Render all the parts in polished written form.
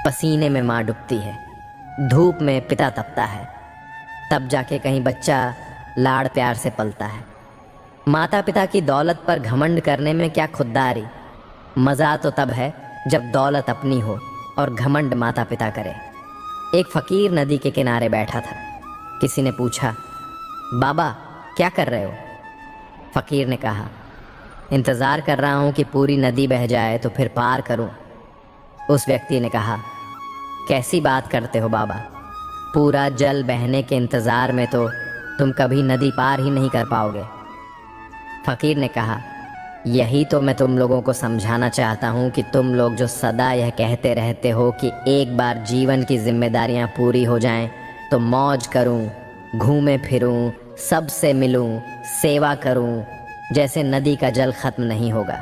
पसीने में माँ डूबती है, धूप में पिता तपता है, तब जाके कहीं बच्चा लाड़ प्यार से पलता है। माता पिता की दौलत पर घमंड करने में क्या खुददारी, मज़ा तो तब है जब दौलत अपनी हो और घमंड माता पिता करे। एक फ़कीर नदी के किनारे बैठा था। किसी ने पूछा, बाबा क्या कर रहे हो? फ़कीर ने कहा, इंतज़ार कर रहा हूँ कि पूरी नदी बह जाए तो फिर पार करूँ। उस व्यक्ति ने कहा, कैसी बात करते हो बाबा, पूरा जल बहने के इंतज़ार में तो तुम कभी नदी पार ही नहीं कर पाओगे। फ़कीर ने कहा, यही तो मैं तुम लोगों को समझाना चाहता हूँ कि तुम लोग जो सदा यह कहते रहते हो कि एक बार जीवन की जिम्मेदारियाँ पूरी हो जाएं तो मौज करूँ, घूमे फिरूँ, सबसे मिलूँ, सेवा करूँ, जैसे नदी का जल ख़त्म नहीं होगा।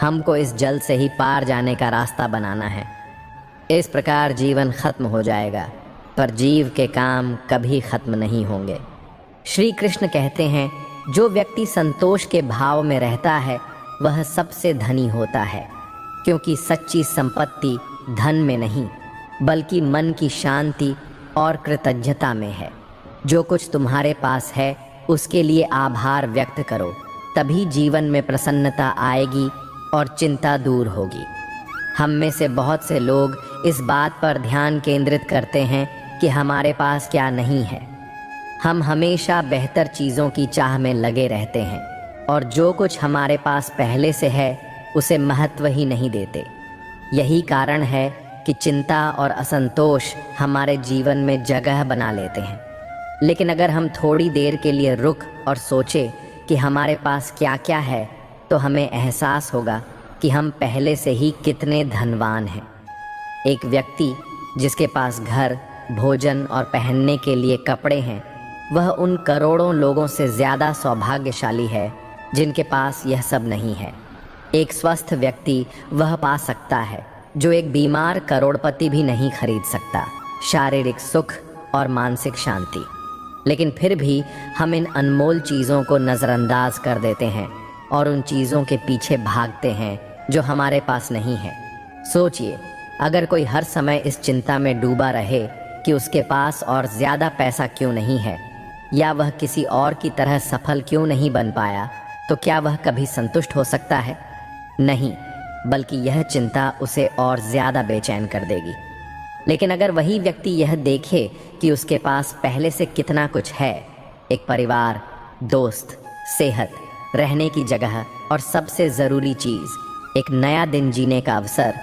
हमको इस जल से ही पार जाने का रास्ता बनाना है। इस प्रकार जीवन ख़त्म हो जाएगा, पर जीव के काम कभी ख़त्म नहीं होंगे। श्री कृष्ण कहते हैं, जो व्यक्ति संतोष के भाव में रहता है वह सबसे धनी होता है, क्योंकि सच्ची संपत्ति धन में नहीं बल्कि मन की शांति और कृतज्ञता में है। जो कुछ तुम्हारे पास है उसके लिए आभार व्यक्त करो, तभी जीवन में प्रसन्नता आएगी और चिंता दूर होगी। हम में से बहुत से लोग इस बात पर ध्यान केंद्रित करते हैं कि हमारे पास क्या नहीं है। हम हमेशा बेहतर चीज़ों की चाह में लगे रहते हैं और जो कुछ हमारे पास पहले से है उसे महत्व ही नहीं देते। यही कारण है कि चिंता और असंतोष हमारे जीवन में जगह बना लेते हैं। लेकिन अगर हम थोड़ी देर के लिए रुक और सोचें कि हमारे पास क्या क्या है तो हमें एहसास होगा कि हम पहले से ही कितने धनवान हैं। एक व्यक्ति जिसके पास घर, भोजन और पहनने के लिए कपड़े हैं, वह उन करोड़ों लोगों से ज़्यादा सौभाग्यशाली है जिनके पास यह सब नहीं है। एक स्वस्थ व्यक्ति वह पा सकता है जो एक बीमार करोड़पति भी नहीं खरीद सकता, शारीरिक सुख और मानसिक शांति। लेकिन फिर भी हम इन अनमोल चीज़ों को नज़रअंदाज कर देते हैं और उन चीज़ों के पीछे भागते हैं जो हमारे पास नहीं है। सोचिए, अगर कोई हर समय इस चिंता में डूबा रहे कि उसके पास और ज़्यादा पैसा क्यों नहीं है या वह किसी और की तरह सफल क्यों नहीं बन पाया, तो क्या वह कभी संतुष्ट हो सकता है? नहीं, बल्कि यह चिंता उसे और ज़्यादा बेचैन कर देगी। लेकिन अगर वही व्यक्ति यह देखे कि उसके पास पहले से कितना कुछ है, एक परिवार, दोस्त, सेहत, रहने की जगह और सबसे ज़रूरी चीज़ एक नया दिन जीने का अवसर,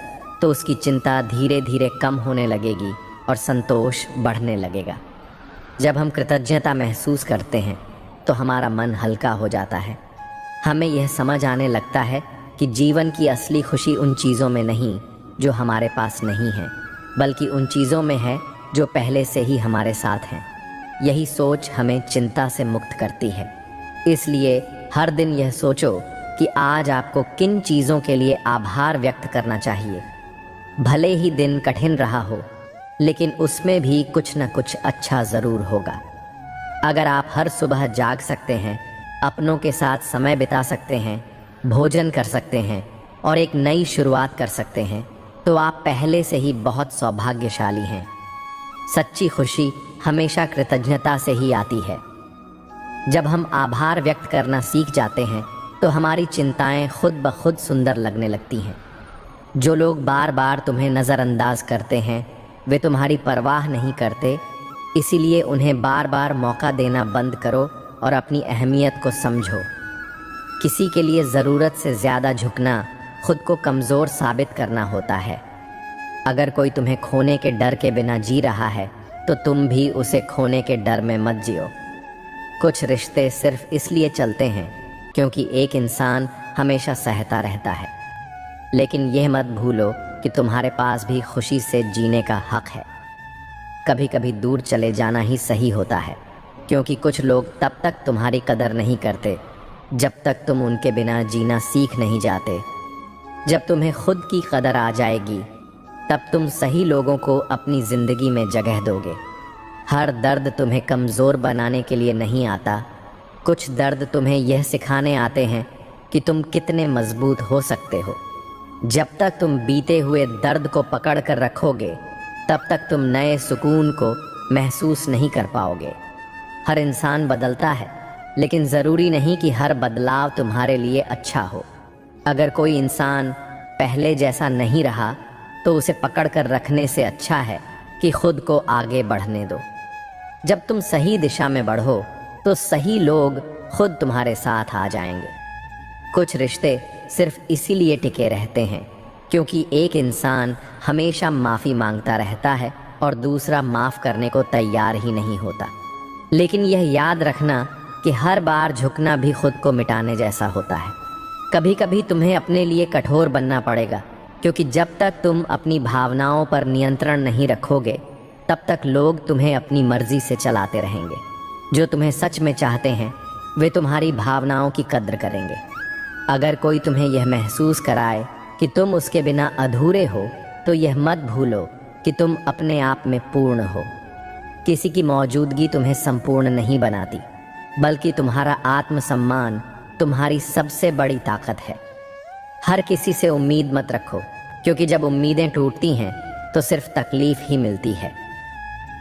तो उसकी चिंता धीरे धीरे कम होने लगेगी और संतोष बढ़ने लगेगा। जब हम कृतज्ञता महसूस करते हैं तो हमारा मन हल्का हो जाता है। हमें यह समझ आने लगता है कि जीवन की असली खुशी उन चीज़ों में नहीं जो हमारे पास नहीं है, बल्कि उन चीज़ों में है जो पहले से ही हमारे साथ हैं। यही सोच हमें चिंता से मुक्त करती है। इसलिए हर दिन यह सोचो कि आज आपको किन चीज़ों के लिए आभार व्यक्त करना चाहिए। भले ही दिन कठिन रहा हो, लेकिन उसमें भी कुछ न कुछ अच्छा ज़रूर होगा। अगर आप हर सुबह जाग सकते हैं, अपनों के साथ समय बिता सकते हैं, भोजन कर सकते हैं और एक नई शुरुआत कर सकते हैं, तो आप पहले से ही बहुत सौभाग्यशाली हैं। सच्ची खुशी हमेशा कृतज्ञता से ही आती है। जब हम आभार व्यक्त करना सीख जाते हैं तो हमारी चिंताएं खुद ब खुद सुंदर लगने लगती हैं। जो लोग बार बार तुम्हें नज़रअंदाज करते हैं वे तुम्हारी परवाह नहीं करते, इसीलिए उन्हें बार बार मौका देना बंद करो और अपनी अहमियत को समझो। किसी के लिए ज़रूरत से ज़्यादा झुकना खुद को कमज़ोर साबित करना होता है। अगर कोई तुम्हें खोने के डर के बिना जी रहा है तो तुम भी उसे खोने के डर में मत जियो। कुछ रिश्ते सिर्फ इसलिए चलते हैं क्योंकि एक इंसान हमेशा सहता रहता है। लेकिन यह मत भूलो कि तुम्हारे पास भी खुशी से जीने का हक है। कभी कभी दूर चले जाना ही सही होता है, क्योंकि कुछ लोग तब तक तुम्हारी कदर नहीं करते जब तक तुम उनके बिना जीना सीख नहीं जाते। जब तुम्हें खुद की कदर आ जाएगी तब तुम सही लोगों को अपनी ज़िंदगी में जगह दोगे। हर दर्द तुम्हें कमज़ोर बनाने के लिए नहीं आता। कुछ दर्द तुम्हें यह सिखाने आते हैं कि तुम कितने मजबूत हो सकते हो। जब तक तुम बीते हुए दर्द को पकड़ कर रखोगे तब तक तुम नए सुकून को महसूस नहीं कर पाओगे। हर इंसान बदलता है, लेकिन ज़रूरी नहीं कि हर बदलाव तुम्हारे लिए अच्छा हो। अगर कोई इंसान पहले जैसा नहीं रहा तो उसे पकड़ कर रखने से अच्छा है कि खुद को आगे बढ़ने दो। जब तुम सही दिशा में बढ़ो तो सही लोग खुद तुम्हारे साथ आ जाएंगे। कुछ रिश्ते सिर्फ इसीलिए टिके रहते हैं क्योंकि एक इंसान हमेशा माफ़ी मांगता रहता है और दूसरा माफ़ करने को तैयार ही नहीं होता। लेकिन यह याद रखना कि हर बार झुकना भी खुद को मिटाने जैसा होता है। कभी कभी तुम्हें अपने लिए कठोर बनना पड़ेगा, क्योंकि जब तक तुम अपनी भावनाओं पर नियंत्रण नहीं रखोगे तब तक लोग तुम्हें अपनी मर्जी से चलाते रहेंगे। जो तुम्हें सच में चाहते हैं वे तुम्हारी भावनाओं की कद्र करेंगे। अगर कोई तुम्हें यह महसूस कराए कि तुम उसके बिना अधूरे हो तो यह मत भूलो कि तुम अपने आप में पूर्ण हो। किसी की मौजूदगी तुम्हें संपूर्ण नहीं बनाती, बल्कि तुम्हारा आत्मसम्मान तुम्हारी सबसे बड़ी ताकत है। हर किसी से उम्मीद मत रखो, क्योंकि जब उम्मीदें टूटती हैं तो सिर्फ तकलीफ ही मिलती है।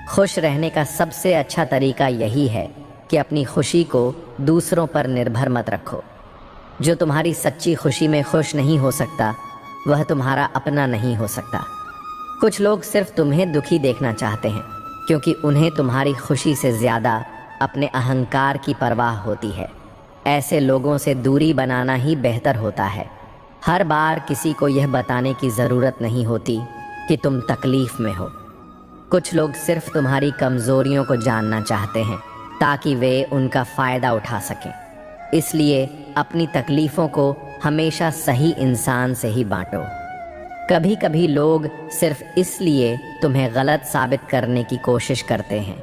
खुश रहने का सबसे अच्छा तरीका यही है कि अपनी खुशी को दूसरों पर निर्भर मत रखो। जो तुम्हारी सच्ची खुशी में खुश नहीं हो सकता वह तुम्हारा अपना नहीं हो सकता। कुछ लोग सिर्फ तुम्हें दुखी देखना चाहते हैं, क्योंकि उन्हें तुम्हारी खुशी से ज़्यादा अपने अहंकार की परवाह होती है। ऐसे लोगों से दूरी बनाना ही बेहतर होता है। हर बार किसी को यह बताने की ज़रूरत नहीं होती कि तुम तकलीफ़ में हो। कुछ लोग सिर्फ तुम्हारी कमज़ोरियों को जानना चाहते हैं ताकि वे उनका फ़ायदा उठा सकें। इसलिए अपनी तकलीफ़ों को हमेशा सही इंसान से ही बांटो। कभी कभी लोग सिर्फ इसलिए तुम्हें गलत साबित करने की कोशिश करते हैं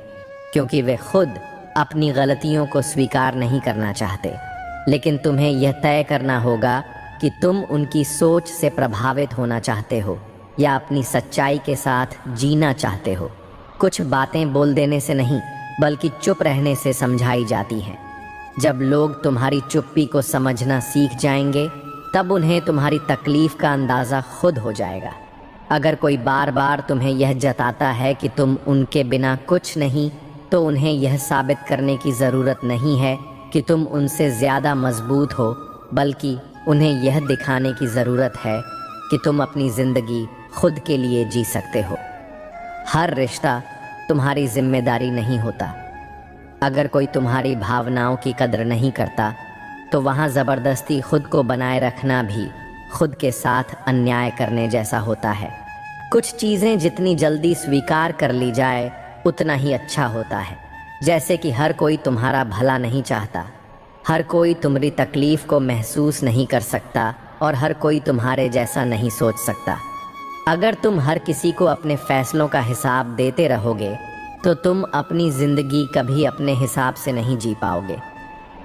क्योंकि वे खुद अपनी गलतियों को स्वीकार नहीं करना चाहते। लेकिन तुम्हें यह तय करना होगा कि तुम उनकी सोच से प्रभावित होना चाहते हो या अपनी सच्चाई के साथ जीना चाहते हो। कुछ बातें बोल देने से नहीं, बल्कि चुप रहने से समझाई जाती हैं। जब लोग तुम्हारी चुप्पी को समझना सीख जाएंगे तब उन्हें तुम्हारी तकलीफ़ का अंदाज़ा खुद हो जाएगा। अगर कोई बार बार तुम्हें यह जताता है कि तुम उनके बिना कुछ नहीं, तो उन्हें यह साबित करने की ज़रूरत नहीं है कि तुम उनसे ज़्यादा मजबूत हो, बल्कि उन्हें यह दिखाने की ज़रूरत है कि तुम अपनी ज़िंदगी खुद के लिए जी सकते हो। हर रिश्ता तुम्हारी जिम्मेदारी नहीं होता। अगर कोई तुम्हारी भावनाओं की कद्र नहीं करता तो वहाँ ज़बरदस्ती खुद को बनाए रखना भी खुद के साथ अन्याय करने जैसा होता है। कुछ चीज़ें जितनी जल्दी स्वीकार कर ली जाए उतना ही अच्छा होता है। जैसे कि हर कोई तुम्हारा भला नहीं चाहता, हर कोई तुम्हारी तकलीफ़ को महसूस नहीं कर सकता और हर कोई तुम्हारे जैसा नहीं सोच सकता। अगर तुम हर किसी को अपने फ़ैसलों का हिसाब देते रहोगे तो तुम अपनी ज़िंदगी कभी अपने हिसाब से नहीं जी पाओगे।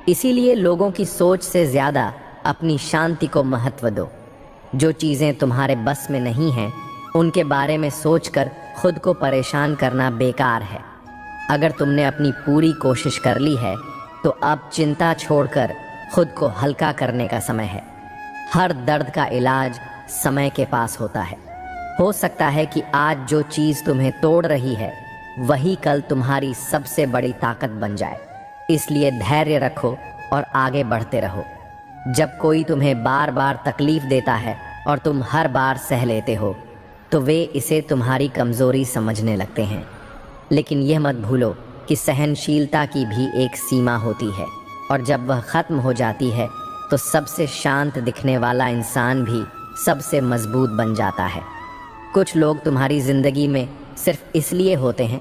इसीलिए लोगों की सोच से ज़्यादा अपनी शांति को महत्व दो। जो चीज़ें तुम्हारे बस में नहीं हैं उनके बारे में सोचकर खुद को परेशान करना बेकार है। अगर तुमने अपनी पूरी कोशिश कर ली है तो अब चिंता छोड़कर खुद को हल्का करने का समय है। हर दर्द का इलाज समय के पास होता है। हो सकता है कि आज जो चीज़ तुम्हें तोड़ रही है वही कल तुम्हारी सबसे बड़ी ताकत बन जाए। इसलिए धैर्य रखो और आगे बढ़ते रहो। जब कोई तुम्हें बार बार तकलीफ़ देता है और तुम हर बार सह लेते हो तो वे इसे तुम्हारी कमज़ोरी समझने लगते हैं। लेकिन यह मत भूलो कि सहनशीलता की भी एक सीमा होती है, और जब वह ख़त्म हो जाती है तो सबसे शांत दिखने वाला इंसान भी सबसे मजबूत बन जाता है। कुछ लोग तुम्हारी ज़िंदगी में सिर्फ इसलिए होते हैं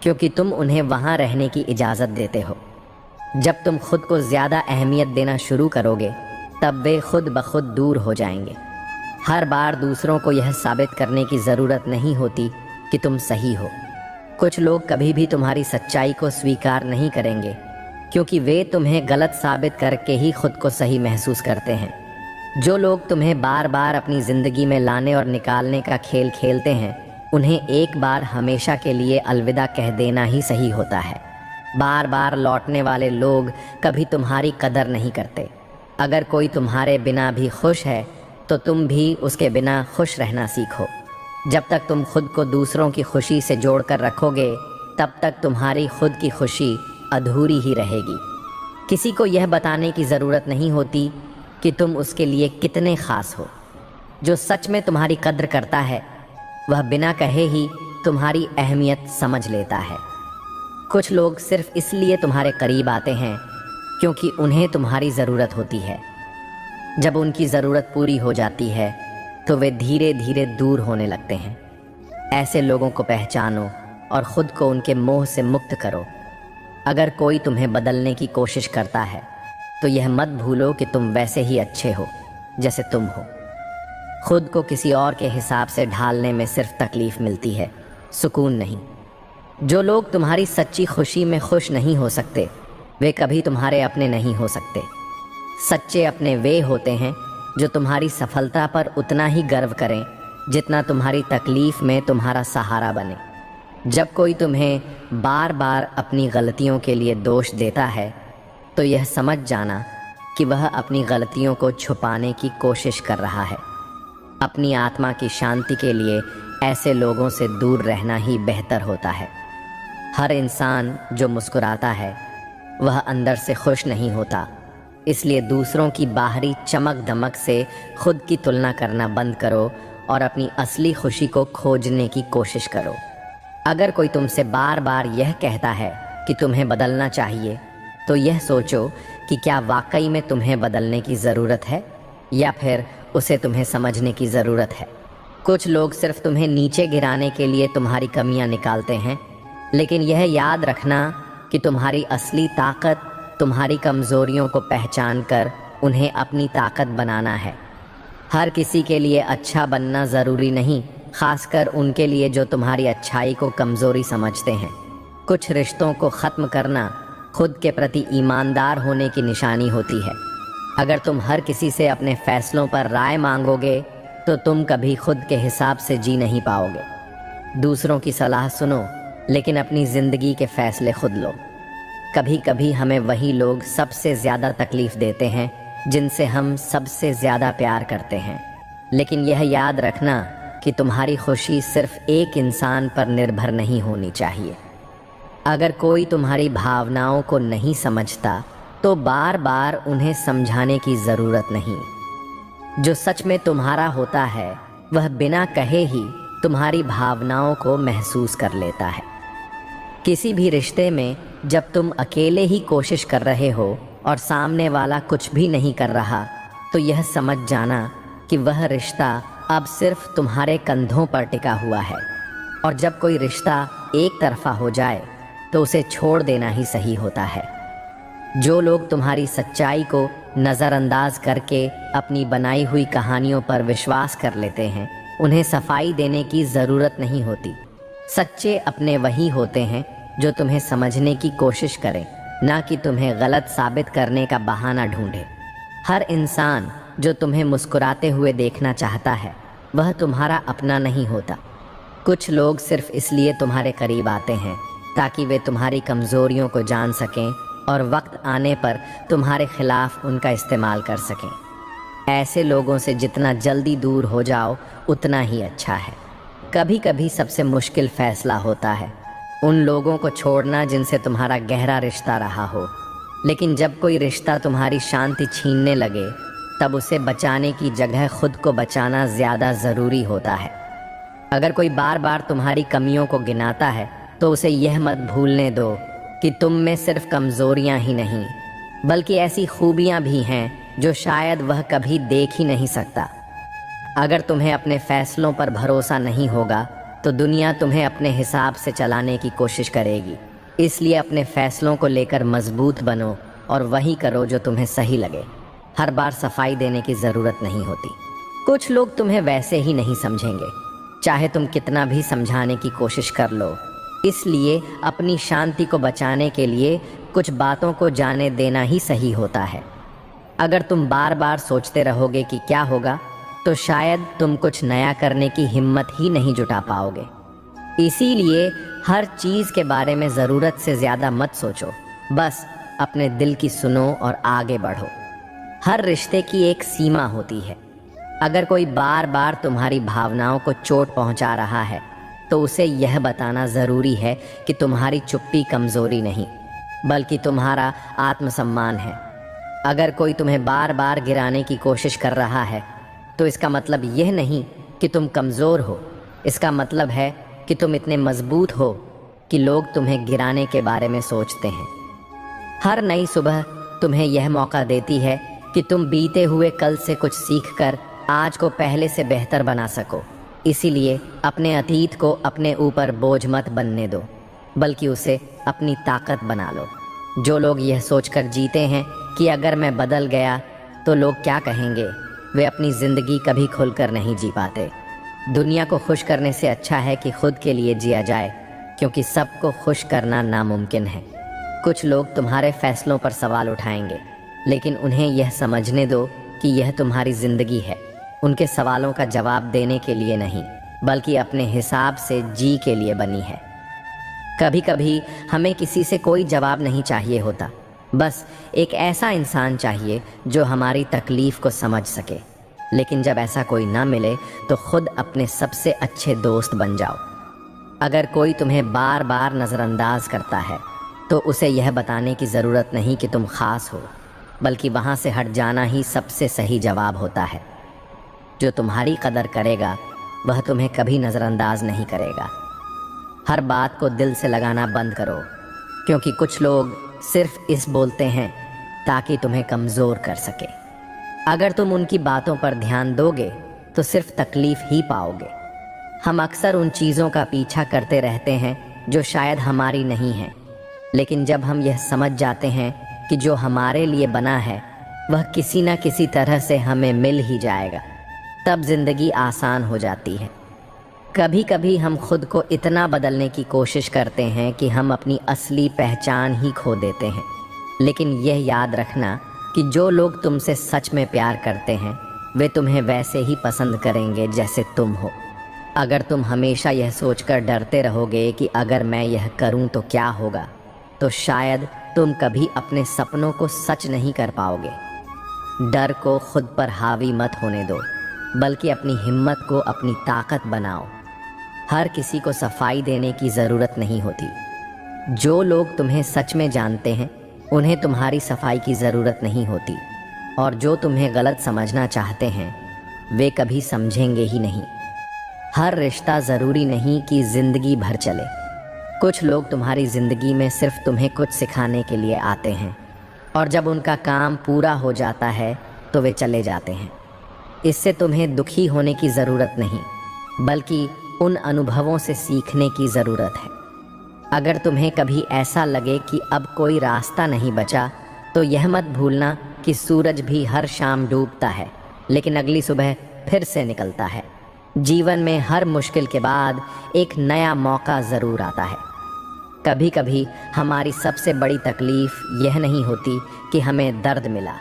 क्योंकि तुम उन्हें वहाँ रहने की इजाज़त देते हो। जब तुम खुद को ज़्यादा अहमियत देना शुरू करोगे तब वे खुद ब खुद दूर हो जाएंगे। हर बार दूसरों को यह साबित करने की ज़रूरत नहीं होती कि तुम सही हो। कुछ लोग कभी भी तुम्हारी सच्चाई को स्वीकार नहीं करेंगे क्योंकि वे तुम्हें गलत साबित करके ही खुद को सही महसूस करते हैं। जो लोग तुम्हें बार बार अपनी ज़िंदगी में लाने और निकालने का खेल खेलते हैं उन्हें एक बार हमेशा के लिए अलविदा कह देना ही सही होता है। बार बार लौटने वाले लोग कभी तुम्हारी कदर नहीं करते। अगर कोई तुम्हारे बिना भी खुश है तो तुम भी उसके बिना खुश रहना सीखो। जब तक तुम खुद को दूसरों की खुशी से जोड़कर रखोगे, तब तक तुम्हारी खुद की खुशी अधूरी ही रहेगी। किसी को यह बताने की ज़रूरत नहीं होती कि तुम उसके लिए कितने ख़ास हो। जो सच में तुम्हारी कद्र करता है, वह बिना कहे ही तुम्हारी अहमियत समझ लेता है। कुछ लोग सिर्फ इसलिए तुम्हारे करीब आते हैं क्योंकि उन्हें तुम्हारी ज़रूरत होती है। जब उनकी ज़रूरत पूरी हो जाती है तो वे धीरे धीरे दूर होने लगते हैं। ऐसे लोगों को पहचानो और ख़ुद को उनके मोह से मुक्त करो। अगर कोई तुम्हें बदलने की कोशिश करता है तो यह मत भूलो कि तुम वैसे ही अच्छे हो जैसे तुम हो। खुद को किसी और के हिसाब से ढालने में सिर्फ तकलीफ़ मिलती है, सुकून नहीं। जो लोग तुम्हारी सच्ची खुशी में खुश नहीं हो सकते, वे कभी तुम्हारे अपने नहीं हो सकते। सच्चे अपने वे होते हैं जो तुम्हारी सफलता पर उतना ही गर्व करें जितना तुम्हारी तकलीफ़ में तुम्हारा सहारा बने। जब कोई तुम्हें बार बार अपनी गलतियों के लिए दोष देता है तो यह समझ जाना कि वह अपनी गलतियों को छुपाने की कोशिश कर रहा है। अपनी आत्मा की शांति के लिए ऐसे लोगों से दूर रहना ही बेहतर होता है। हर इंसान जो मुस्कुराता है वह अंदर से खुश नहीं होता। इसलिए दूसरों की बाहरी चमक दमक से खुद की तुलना करना बंद करो और अपनी असली खुशी को खोजने की कोशिश करो। अगर कोई तुमसे बार बार यह कहता है कि तुम्हें बदलना चाहिए, तो यह सोचो कि क्या वाकई में तुम्हें बदलने की ज़रूरत है या फिर उसे तुम्हें समझने की ज़रूरत है। कुछ लोग सिर्फ तुम्हें नीचे गिराने के लिए तुम्हारी कमियां निकालते हैं, लेकिन यह याद रखना कि तुम्हारी असली ताकत तुम्हारी कमज़ोरियों को पहचान कर उन्हें अपनी ताकत बनाना है। हर किसी के लिए अच्छा बनना ज़रूरी नहीं, खासकर उनके लिए जो तुम्हारी अच्छाई को कमज़ोरी समझते हैं। कुछ रिश्तों को ख़त्म करना खुद के प्रति ईमानदार होने की निशानी होती है। अगर तुम हर किसी से अपने फ़ैसलों पर राय मांगोगे तो तुम कभी खुद के हिसाब से जी नहीं पाओगे। दूसरों की सलाह सुनो, लेकिन अपनी ज़िंदगी के फ़ैसले खुद लो। कभी कभी हमें वही लोग सबसे ज़्यादा तकलीफ़ देते हैं जिनसे हम सबसे ज़्यादा प्यार करते हैं। लेकिन यह याद रखना कि तुम्हारी खुशी सिर्फ एक इंसान पर निर्भर नहीं होनी चाहिए। अगर कोई तुम्हारी भावनाओं को नहीं समझता तो बार बार उन्हें समझाने की ज़रूरत नहीं। जो सच में तुम्हारा होता है वह बिना कहे ही तुम्हारी भावनाओं को महसूस कर लेता है। किसी भी रिश्ते में जब तुम अकेले ही कोशिश कर रहे हो और सामने वाला कुछ भी नहीं कर रहा, तो यह समझ जाना कि वह रिश्ता अब सिर्फ तुम्हारे कंधों पर टिका हुआ है। और जब कोई रिश्ता एक तरफा हो जाए तो उसे छोड़ देना ही सही होता है। जो लोग तुम्हारी सच्चाई को नज़रअंदाज करके अपनी बनाई हुई कहानियों पर विश्वास कर लेते हैं, उन्हें सफाई देने की ज़रूरत नहीं होती। सच्चे अपने वही होते हैं जो तुम्हें समझने की कोशिश करें, ना कि तुम्हें गलत साबित करने का बहाना ढूंढे। हर इंसान जो तुम्हें मुस्कुराते हुए देखना चाहता है वह तुम्हारा अपना नहीं होता। कुछ लोग सिर्फ इसलिए तुम्हारे करीब आते हैं ताकि वे तुम्हारी कमज़ोरियों को जान सकें और वक्त आने पर तुम्हारे खिलाफ उनका इस्तेमाल कर सकें। ऐसे लोगों से जितना जल्दी दूर हो जाओ उतना ही अच्छा है। कभी कभी सबसे मुश्किल फ़ैसला होता है उन लोगों को छोड़ना जिनसे तुम्हारा गहरा रिश्ता रहा हो। लेकिन जब कोई रिश्ता तुम्हारी शांति छीनने लगे, तब उसे बचाने की जगह खुद को बचाना ज़्यादा ज़रूरी होता है। अगर कोई बार बार तुम्हारी कमियों को गिनाता है तो उसे यह मत भूलने दो कि तुम में सिर्फ कमज़ोरियाँ ही नहीं बल्कि ऐसी खूबियाँ भी हैं जो शायद वह कभी देख ही नहीं सकता। अगर तुम्हें अपने फ़ैसलों पर भरोसा नहीं होगा तो दुनिया तुम्हें अपने हिसाब से चलाने की कोशिश करेगी। इसलिए अपने फ़ैसलों को लेकर मजबूत बनो और वही करो जो तुम्हें सही लगे। हर बार सफाई देने की ज़रूरत नहीं होती। कुछ लोग तुम्हें वैसे ही नहीं समझेंगे, चाहे तुम कितना भी समझाने की कोशिश कर लो। इसलिए अपनी शांति को बचाने के लिए कुछ बातों को जाने देना ही सही होता है। अगर तुम बार बार सोचते रहोगे कि क्या होगा, तो शायद तुम कुछ नया करने की हिम्मत ही नहीं जुटा पाओगे। इसीलिए हर चीज़ के बारे में ज़रूरत से ज़्यादा मत सोचो, बस अपने दिल की सुनो और आगे बढ़ो। हर रिश्ते की एक सीमा होती है। अगर कोई बार बार तुम्हारी भावनाओं को चोट पहुंचा रहा है तो उसे यह बताना ज़रूरी है कि तुम्हारी चुप्पी कमज़ोरी नहीं बल्कि तुम्हारा आत्मसम्मान है। अगर कोई तुम्हें बार बार गिराने की कोशिश कर रहा है तो इसका मतलब यह नहीं कि तुम कमज़ोर हो, इसका मतलब है कि तुम इतने मजबूत हो कि लोग तुम्हें गिराने के बारे में सोचते हैं। हर नई सुबह तुम्हें यह मौका देती है कि तुम बीते हुए कल से कुछ सीखकर आज को पहले से बेहतर बना सको। इसीलिए अपने अतीत को अपने ऊपर बोझ मत बनने दो बल्कि उसे अपनी ताकत बना लो। जो लोग यह सोचकर जीते हैं कि अगर मैं बदल गया तो लोग क्या कहेंगे, वे अपनी ज़िंदगी कभी खुलकर नहीं जी पाते। दुनिया को खुश करने से अच्छा है कि खुद के लिए जिया जाए, क्योंकि सबको खुश करना नामुमकिन है। कुछ लोग तुम्हारे फैसलों पर सवाल उठाएंगे, लेकिन उन्हें यह समझने दो कि यह तुम्हारी ज़िंदगी है, उनके सवालों का जवाब देने के लिए नहीं बल्कि अपने हिसाब से जी के लिए बनी है। कभी कभी हमें किसी से कोई जवाब नहीं चाहिए होता, बस एक ऐसा इंसान चाहिए जो हमारी तकलीफ़ को समझ सके। लेकिन जब ऐसा कोई ना मिले तो खुद अपने सबसे अच्छे दोस्त बन जाओ। अगर कोई तुम्हें बार बार नज़रअंदाज करता है तो उसे यह बताने की ज़रूरत नहीं कि तुम ख़ास हो, बल्कि वहाँ से हट जाना ही सबसे सही जवाब होता है। जो तुम्हारी कदर करेगा वह तुम्हें कभी नज़रअंदाज नहीं करेगा। हर बात को दिल से लगाना बंद करो, क्योंकि कुछ लोग सिर्फ इस बोलते हैं ताकि तुम्हें कमज़ोर कर सके। अगर तुम उनकी बातों पर ध्यान दोगे तो सिर्फ तकलीफ़ ही पाओगे। हम अक्सर उन चीज़ों का पीछा करते रहते हैं जो शायद हमारी नहीं हैं, लेकिन जब हम यह समझ जाते हैं कि जो हमारे लिए बना है वह किसी न किसी तरह से हमें मिल ही जाएगा, तब ज़िंदगी आसान हो जाती है। कभी कभी हम खुद को इतना बदलने की कोशिश करते हैं कि हम अपनी असली पहचान ही खो देते हैं। लेकिन यह याद रखना कि जो लोग तुमसे सच में प्यार करते हैं वे तुम्हें वैसे ही पसंद करेंगे जैसे तुम हो। अगर तुम हमेशा यह सोचकर डरते रहोगे कि अगर मैं यह करूं तो क्या होगा, तो शायद तुम कभी अपने सपनों को सच नहीं कर पाओगे। डर को खुद पर हावी मत होने दो, बल्कि अपनी हिम्मत को अपनी ताकत बनाओ। हर किसी को सफाई देने की ज़रूरत नहीं होती। जो लोग तुम्हें सच में जानते हैं उन्हें तुम्हारी सफाई की ज़रूरत नहीं होती, और जो तुम्हें गलत समझना चाहते हैं वे कभी समझेंगे ही नहीं। हर रिश्ता ज़रूरी नहीं कि ज़िंदगी भर चले। कुछ लोग तुम्हारी ज़िंदगी में सिर्फ तुम्हें कुछ सिखाने के लिए आते हैं, और जब उनका काम पूरा हो जाता है तो वे चले जाते हैं। इससे तुम्हें दुखी होने की ज़रूरत नहीं, बल्कि उन अनुभवों से सीखने की ज़रूरत है। अगर तुम्हें कभी ऐसा लगे कि अब कोई रास्ता नहीं बचा, तो यह मत भूलना कि सूरज भी हर शाम डूबता है, लेकिन अगली सुबह फिर से निकलता है। जीवन में हर मुश्किल के बाद एक नया मौका ज़रूर आता है। कभी कभी हमारी सबसे बड़ी तकलीफ़ यह नहीं होती कि हमें दर्द मिला,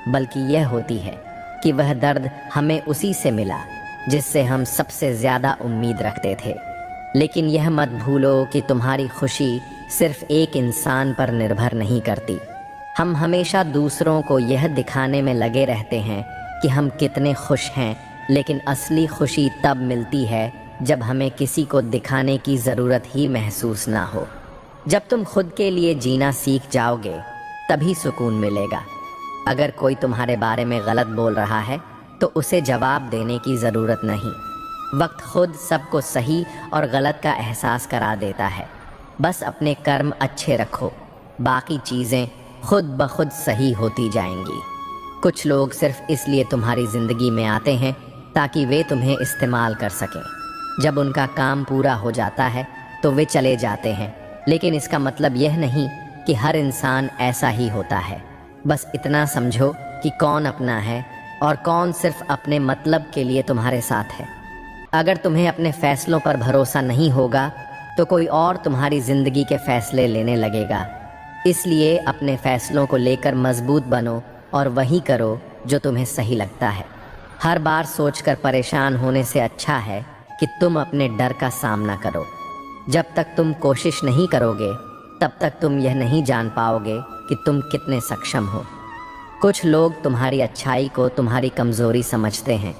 बल्कि यह होती है कि वह दर्द हमें उसी से मिला जिससे हम सबसे ज़्यादा उम्मीद रखते थे। लेकिन यह मत भूलो कि तुम्हारी खुशी सिर्फ एक इंसान पर निर्भर नहीं करती। हम हमेशा दूसरों को यह दिखाने में लगे रहते हैं कि हम कितने खुश हैं, लेकिन असली खुशी तब मिलती है जब हमें किसी को दिखाने की ज़रूरत ही महसूस ना हो। जब तुम खुद के लिए जीना सीख जाओगे तभी सुकून मिलेगा। अगर कोई तुम्हारे बारे में गलत बोल रहा है तो उसे जवाब देने की ज़रूरत नहीं। वक्त खुद सबको सही और गलत का एहसास करा देता है। बस अपने कर्म अच्छे रखो, बाकी चीज़ें खुद ब खुद सही होती जाएंगी। कुछ लोग सिर्फ इसलिए तुम्हारी ज़िंदगी में आते हैं ताकि वे तुम्हें इस्तेमाल कर सकें। जब उनका काम पूरा हो जाता है तो वे चले जाते हैं, लेकिन इसका मतलब यह नहीं कि हर इंसान ऐसा ही होता है। बस इतना समझो कि कौन अपना है और कौन सिर्फ अपने मतलब के लिए तुम्हारे साथ है। अगर तुम्हें अपने फैसलों पर भरोसा नहीं होगा तो कोई और तुम्हारी ज़िंदगी के फ़ैसले लेने लगेगा। इसलिए अपने फ़ैसलों को लेकर मजबूत बनो और वही करो जो तुम्हें सही लगता है। हर बार सोचकर परेशान होने से अच्छा है कि तुम अपने डर का सामना करो। जब तक तुम कोशिश नहीं करोगे तब तक तुम यह नहीं जान पाओगे कि तुम कितने सक्षम हो। कुछ लोग तुम्हारी अच्छाई को तुम्हारी कमज़ोरी समझते हैं,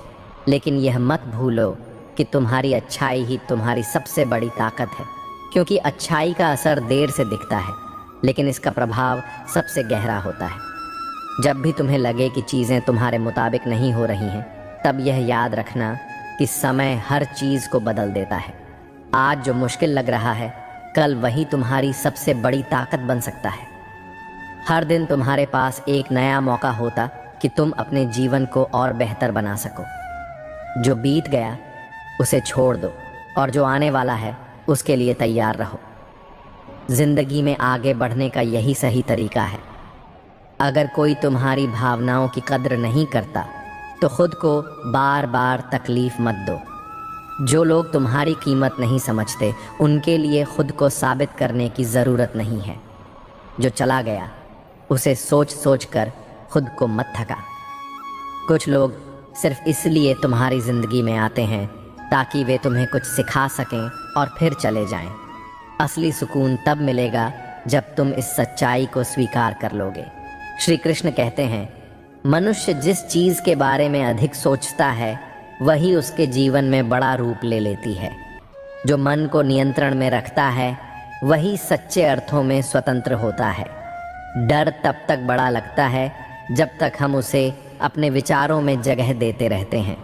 लेकिन यह मत भूलो कि तुम्हारी अच्छाई ही तुम्हारी सबसे बड़ी ताकत है, क्योंकि अच्छाई का असर देर से दिखता है, लेकिन इसका प्रभाव सबसे गहरा होता है। जब भी तुम्हें लगे कि चीज़ें तुम्हारे मुताबिक नहीं हो रही हैं, तब यह याद रखना कि समय हर चीज़ को बदल देता है। आज जो मुश्किल लग रहा है, कल वही तुम्हारी सबसे बड़ी ताकत बन सकता है। हर दिन तुम्हारे पास एक नया मौका होता कि तुम अपने जीवन को और बेहतर बना सको। जो बीत गया उसे छोड़ दो और जो आने वाला है उसके लिए तैयार रहो। जिंदगी में आगे बढ़ने का यही सही तरीका है। अगर कोई तुम्हारी भावनाओं की कद्र नहीं करता तो खुद को बार बार तकलीफ मत दो। जो लोग तुम्हारी कीमत नहीं समझते उनके लिए खुद को साबित करने की ज़रूरत नहीं है। जो चला गया उसे सोच सोच कर खुद को मत थका। कुछ लोग सिर्फ इसलिए तुम्हारी ज़िंदगी में आते हैं ताकि वे तुम्हें कुछ सिखा सकें और फिर चले जाएं। असली सुकून तब मिलेगा जब तुम इस सच्चाई को स्वीकार कर लोगे। श्री कृष्ण कहते हैं, मनुष्य जिस चीज़ के बारे में अधिक सोचता है वही उसके जीवन में बड़ा रूप ले लेती है। जो मन को नियंत्रण में रखता है वही सच्चे अर्थों में स्वतंत्र होता है। डर तब तक बड़ा लगता है जब तक हम उसे अपने विचारों में जगह देते रहते हैं।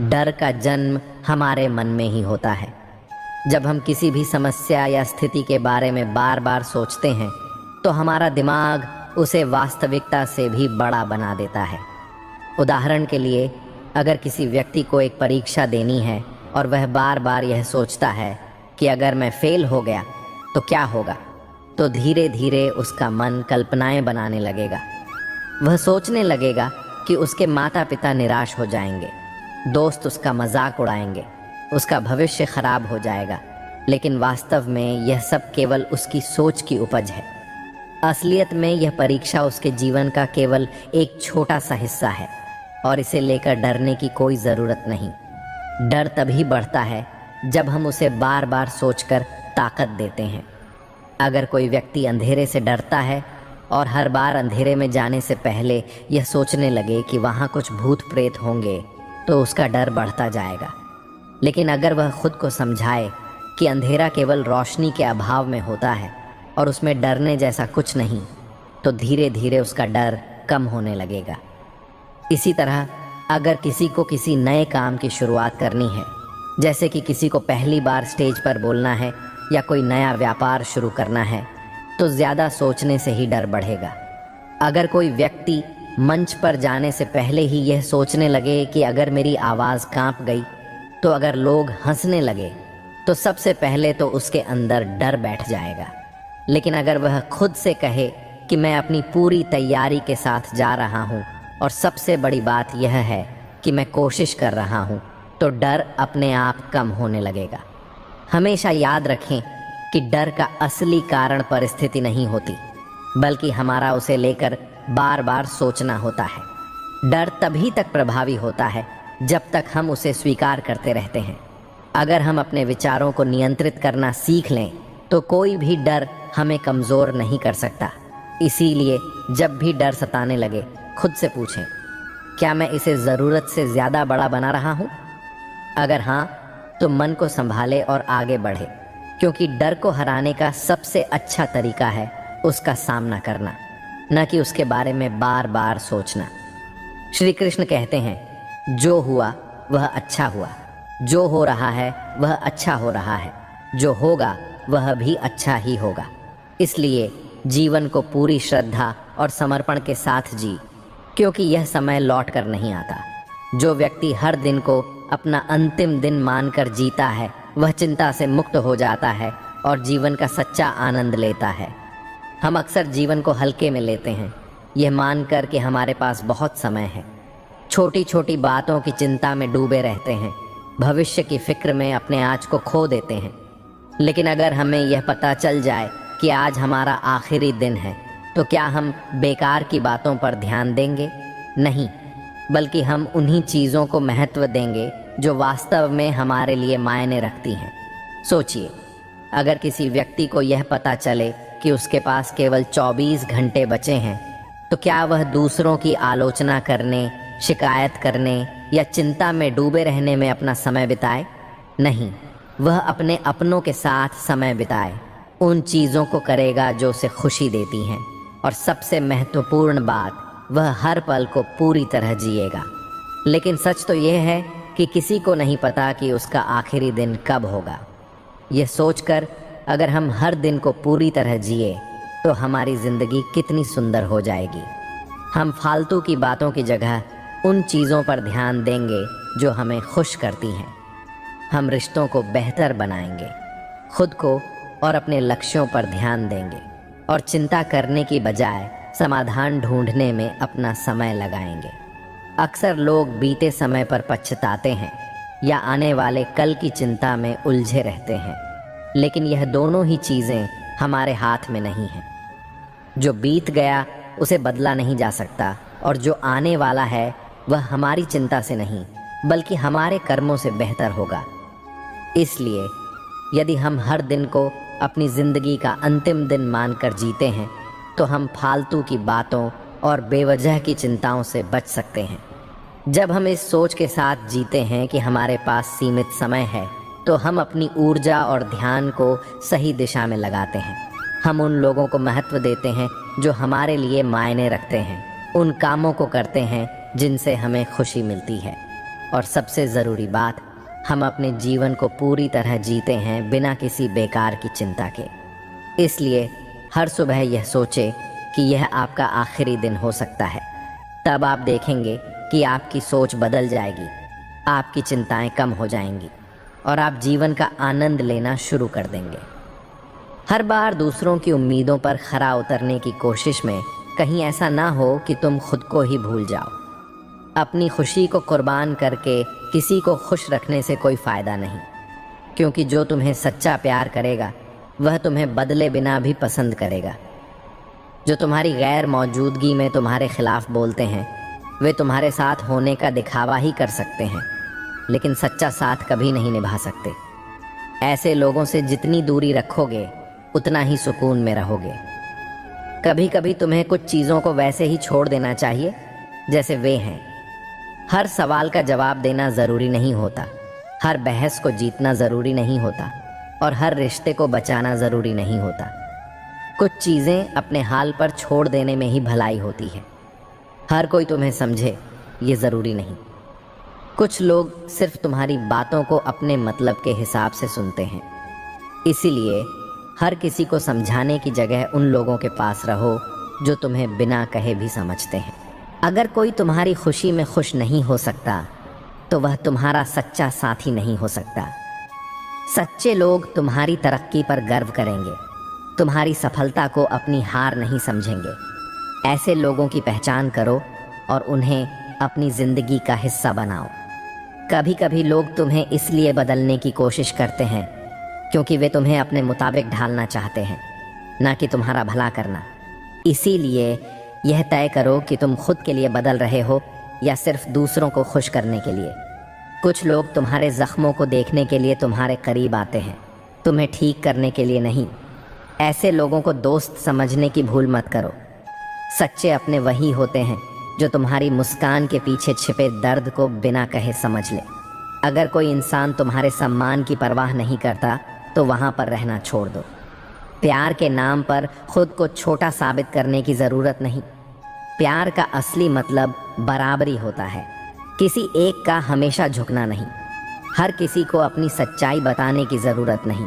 डर का जन्म हमारे मन में ही होता है। जब हम किसी भी समस्या या स्थिति के बारे में बार बार सोचते हैं तो हमारा दिमाग उसे वास्तविकता से भी बड़ा बना देता है। उदाहरण के लिए, अगर किसी व्यक्ति को एक परीक्षा देनी है और वह बार बार यह सोचता है कि अगर मैं फेल हो गया तो क्या होगा, तो धीरे धीरे उसका मन कल्पनाएं बनाने लगेगा। वह सोचने लगेगा कि उसके माता पिता निराश हो जाएंगे, दोस्त उसका मजाक उड़ाएंगे, उसका भविष्य खराब हो जाएगा। लेकिन वास्तव में यह सब केवल उसकी सोच की उपज है। असलियत में यह परीक्षा उसके जीवन का केवल एक छोटा सा हिस्सा है और इसे लेकर डरने की कोई ज़रूरत नहीं। डर तभी बढ़ता है जब हम उसे बार बार सोचकर ताकत देते हैं। अगर कोई व्यक्ति अंधेरे से डरता है और हर बार अंधेरे में जाने से पहले यह सोचने लगे कि वहाँ कुछ भूत प्रेत होंगे, तो उसका डर बढ़ता जाएगा। लेकिन अगर वह खुद को समझाए कि अंधेरा केवल रोशनी के अभाव में होता है और उसमें डरने जैसा कुछ नहीं, तो धीरे धीरे उसका डर कम होने लगेगा। इसी तरह अगर किसी को किसी नए काम की शुरुआत करनी है, जैसे कि किसी को पहली बार स्टेज पर बोलना है या कोई नया व्यापार शुरू करना है, तो ज़्यादा सोचने से ही डर बढ़ेगा। अगर कोई व्यक्ति मंच पर जाने से पहले ही यह सोचने लगे कि अगर मेरी आवाज़ कांप गई, तो अगर लोग हंसने लगे, तो सबसे पहले तो उसके अंदर डर बैठ जाएगा। लेकिन अगर वह खुद से कहे कि मैं अपनी पूरी तैयारी के साथ जा रहा हूँ और सबसे बड़ी बात यह है कि मैं कोशिश कर रहा हूँ, तो डर अपने आप कम होने लगेगा। हमेशा याद रखें कि डर का असली कारण परिस्थिति नहीं होती, बल्कि हमारा उसे लेकर बार बार सोचना होता है। डर तभी तक प्रभावी होता है जब तक हम उसे स्वीकार करते रहते हैं। अगर हम अपने विचारों को नियंत्रित करना सीख लें तो कोई भी डर हमें कमज़ोर नहीं कर सकता। इसीलिए जब भी डर सताने लगे, खुद से पूछें, क्या मैं इसे ज़रूरत से ज़्यादा बड़ा बना रहा हूँ? अगर हाँ, तो मन को संभाले और आगे बढ़े, क्योंकि डर को हराने का सबसे अच्छा तरीका है उसका सामना करना, न कि उसके बारे में बार बार सोचना। श्री कृष्ण कहते हैं, जो हुआ वह अच्छा हुआ, जो हो रहा है वह अच्छा हो रहा है, जो होगा वह भी अच्छा ही होगा। इसलिए जीवन को पूरी श्रद्धा और समर्पण के साथ जी, क्योंकि यह समय लौट कर नहीं आता। जो व्यक्ति हर दिन को अपना अंतिम दिन मानकर जीता है, वह चिंता से मुक्त हो जाता है और जीवन का सच्चा आनंद लेता है। हम अक्सर जीवन को हल्के में लेते हैं, यह मानकर कि हमारे पास बहुत समय है। छोटी छोटी बातों की चिंता में डूबे रहते हैं, भविष्य की फिक्र में अपने आज को खो देते हैं। लेकिन अगर हमें यह पता चल जाए कि आज हमारा आखिरी दिन है, तो क्या हम बेकार की बातों पर ध्यान देंगे? नहीं, बल्कि हम उन्हीं चीज़ों को महत्व देंगे जो वास्तव में हमारे लिए मायने रखती हैं। सोचिए, अगर किसी व्यक्ति को यह पता चले कि उसके पास केवल 24 घंटे बचे हैं, तो क्या वह दूसरों की आलोचना करने, शिकायत करने या चिंता में डूबे रहने में अपना समय बिताए। नहीं, वह अपने अपनों के साथ समय बिताए, उन चीज़ों को करेगा जो उसे खुशी देती हैं, और सबसे महत्वपूर्ण बात, वह हर पल को पूरी तरह जिएगा। लेकिन सच तो यह है कि किसी को नहीं पता कि उसका आखिरी दिन कब होगा। यह सोचकर अगर हम हर दिन को पूरी तरह जिए तो हमारी ज़िंदगी कितनी सुंदर हो जाएगी। हम फालतू की बातों की जगह उन चीज़ों पर ध्यान देंगे जो हमें खुश करती हैं। हम रिश्तों को बेहतर बनाएंगे, खुद को और अपने लक्ष्यों पर ध्यान देंगे, और चिंता करने की बजाय समाधान ढूंढने में अपना समय लगाएंगे। अक्सर लोग बीते समय पर पछताते हैं या आने वाले कल की चिंता में उलझे रहते हैं, लेकिन यह दोनों ही चीज़ें हमारे हाथ में नहीं हैं। जो बीत गया उसे बदला नहीं जा सकता, और जो आने वाला है वह हमारी चिंता से नहीं बल्कि हमारे कर्मों से बेहतर होगा। इसलिए यदि हम हर दिन को अपनी ज़िंदगी का अंतिम दिन मानकर जीते हैं तो हम फालतू की बातों और बेवजह की चिंताओं से बच सकते हैं। जब हम इस सोच के साथ जीते हैं कि हमारे पास सीमित समय है तो हम अपनी ऊर्जा और ध्यान को सही दिशा में लगाते हैं। हम उन लोगों को महत्व देते हैं जो हमारे लिए मायने रखते हैं, उन कामों को करते हैं जिनसे हमें खुशी मिलती है, और सबसे ज़रूरी बात, हम अपने जीवन को पूरी तरह जीते हैं बिना किसी बेकार की चिंता के। इसलिए हर सुबह यह सोचे कि यह आपका आखिरी दिन हो सकता है। तब आप देखेंगे कि आपकी सोच बदल जाएगी, आपकी चिंताएं कम हो जाएंगी और आप जीवन का आनंद लेना शुरू कर देंगे। हर बार दूसरों की उम्मीदों पर खरा उतरने की कोशिश में कहीं ऐसा ना हो कि तुम खुद को ही भूल जाओ। अपनी खुशी को कुर्बान करके किसी को खुश रखने से कोई फ़ायदा नहीं, क्योंकि जो तुम्हें सच्चा प्यार करेगा वह तुम्हें बदले बिना भी पसंद करेगा। जो तुम्हारी गैर मौजूदगी में तुम्हारे खिलाफ बोलते हैं वे तुम्हारे साथ होने का दिखावा ही कर सकते हैं, लेकिन सच्चा साथ कभी नहीं निभा सकते। ऐसे लोगों से जितनी दूरी रखोगे उतना ही सुकून में रहोगे। कभी कभी तुम्हें कुछ चीज़ों को वैसे ही छोड़ देना चाहिए जैसे वे हैं। हर सवाल का जवाब देना ज़रूरी नहीं होता, हर बहस को जीतना ज़रूरी नहीं होता, और हर रिश्ते को बचाना ज़रूरी नहीं होता। कुछ चीज़ें अपने हाल पर छोड़ देने में ही भलाई होती है। हर कोई तुम्हें समझे ये ज़रूरी नहीं। कुछ लोग सिर्फ तुम्हारी बातों को अपने मतलब के हिसाब से सुनते हैं। इसीलिए हर किसी को समझाने की जगह उन लोगों के पास रहो जो तुम्हें बिना कहे भी समझते हैं। अगर कोई तुम्हारी खुशी में खुश नहीं हो सकता तो वह तुम्हारा सच्चा साथी नहीं हो सकता। सच्चे लोग तुम्हारी तरक्की पर गर्व करेंगे, तुम्हारी सफलता को अपनी हार नहीं समझेंगे। ऐसे लोगों की पहचान करो और उन्हें अपनी ज़िंदगी का हिस्सा बनाओ। कभी कभी लोग तुम्हें इसलिए बदलने की कोशिश करते हैं क्योंकि वे तुम्हें अपने मुताबिक ढालना चाहते हैं, ना कि तुम्हारा भला करना। इसीलिए यह तय करो कि तुम खुद के लिए बदल रहे हो या सिर्फ दूसरों को खुश करने के लिए। कुछ लोग तुम्हारे ज़ख्मों को देखने के लिए तुम्हारे करीब आते हैं, तुम्हें ठीक करने के लिए नहीं। ऐसे लोगों को दोस्त समझने की भूल मत करो। सच्चे अपने वही होते हैं जो तुम्हारी मुस्कान के पीछे छिपे दर्द को बिना कहे समझ ले। अगर कोई इंसान तुम्हारे सम्मान की परवाह नहीं करता तो वहाँ पर रहना छोड़ दो। प्यार के नाम पर खुद को छोटा साबित करने की ज़रूरत नहीं। प्यार का असली मतलब बराबरी होता है, किसी एक का हमेशा झुकना नहीं। हर किसी को अपनी सच्चाई बताने की ज़रूरत नहीं।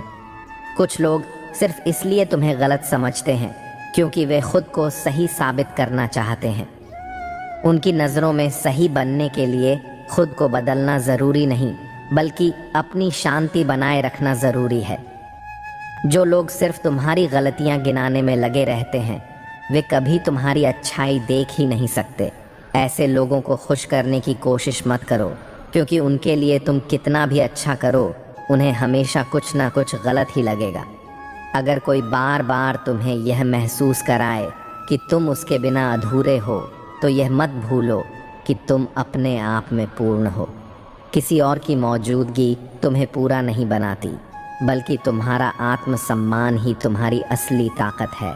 कुछ लोग सिर्फ इसलिए तुम्हें गलत समझते हैं क्योंकि वे खुद को सही साबित करना चाहते हैं। उनकी नज़रों में सही बनने के लिए खुद को बदलना ज़रूरी नहीं, बल्कि अपनी शांति बनाए रखना ज़रूरी है। जो लोग सिर्फ तुम्हारी गलतियां गिनाने में लगे रहते हैं वे कभी तुम्हारी अच्छाई देख ही नहीं सकते। ऐसे लोगों को खुश करने की कोशिश मत करो, क्योंकि उनके लिए तुम कितना भी अच्छा करो उन्हें हमेशा कुछ ना कुछ गलत ही लगेगा। अगर कोई बार बार तुम्हें यह महसूस कराए कि तुम उसके बिना अधूरे हो तो यह मत भूलो कि तुम अपने आप में पूर्ण हो। किसी और की मौजूदगी तुम्हें पूरा नहीं बनाती, बल्कि तुम्हारा आत्मसम्मान ही तुम्हारी असली ताकत है।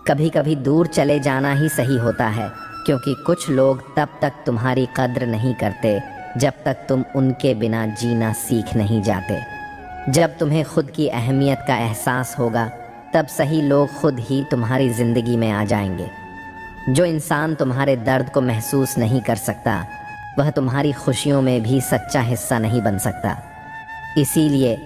कभी कभी दूर चले जाना ही सही होता है, क्योंकि कुछ लोग तब तक तुम्हारी कद्र नहीं करते जब तक तुम उनके बिना जीना सीख नहीं जाते। जब तुम्हें खुद की अहमियत का एहसास होगा तब सही लोग खुद ही तुम्हारी ज़िंदगी में आ जाएंगे। जो इंसान तुम्हारे दर्द को महसूस नहीं कर सकता वह तुम्हारी खुशियों में भी सच्चा हिस्सा नहीं बन सकता। इसीलिए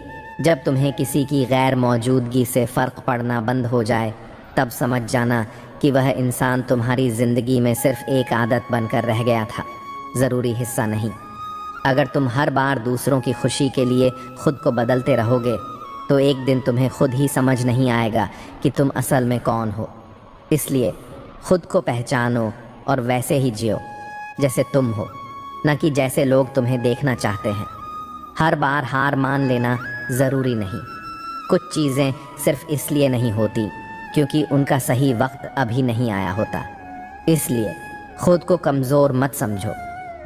जब तुम्हें किसी की गैर मौजूदगी से फ़र्क पड़ना बंद हो जाए तब समझ जाना कि वह इंसान तुम्हारी ज़िंदगी में सिर्फ़ एक आदत बनकर रह गया था, ज़रूरी हिस्सा नहीं। अगर तुम हर बार दूसरों की खुशी के लिए खुद को बदलते रहोगे तो एक दिन तुम्हें खुद ही समझ नहीं आएगा कि तुम असल में कौन हो। इसलिए खुद को पहचानो और वैसे ही जियो जैसे तुम हो, न कि जैसे लोग तुम्हें देखना चाहते हैं। हर बार हार मान लेना ज़रूरी नहीं। कुछ चीज़ें सिर्फ इसलिए नहीं होती क्योंकि उनका सही वक्त अभी नहीं आया होता। इसलिए खुद को कमज़ोर मत समझो,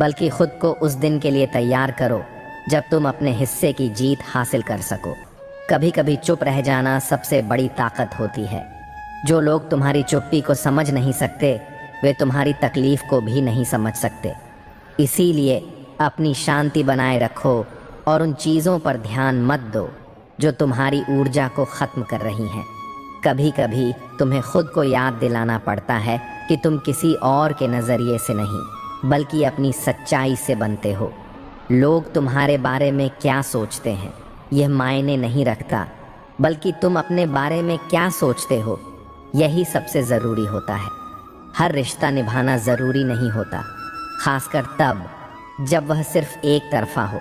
बल्कि खुद को उस दिन के लिए तैयार करो जब तुम अपने हिस्से की जीत हासिल कर सको। कभी कभी चुप रह जाना सबसे बड़ी ताकत होती है। जो लोग तुम्हारी चुप्पी को समझ नहीं सकते वे तुम्हारी तकलीफ़ को भी नहीं समझ सकते। इसीलिए अपनी शांति बनाए रखो और उन चीज़ों पर ध्यान मत दो जो तुम्हारी ऊर्जा को ख़त्म कर रही हैं। कभी कभी तुम्हें खुद को याद दिलाना पड़ता है कि तुम किसी और के नज़रिए से नहीं बल्कि अपनी सच्चाई से बनते हो। लोग तुम्हारे बारे में क्या सोचते हैं यह मायने नहीं रखता, बल्कि तुम अपने बारे में क्या सोचते हो यही सबसे ज़रूरी होता है। हर रिश्ता निभाना ज़रूरी नहीं होता, खासकर तब जब वह सिर्फ एक तरफा हो।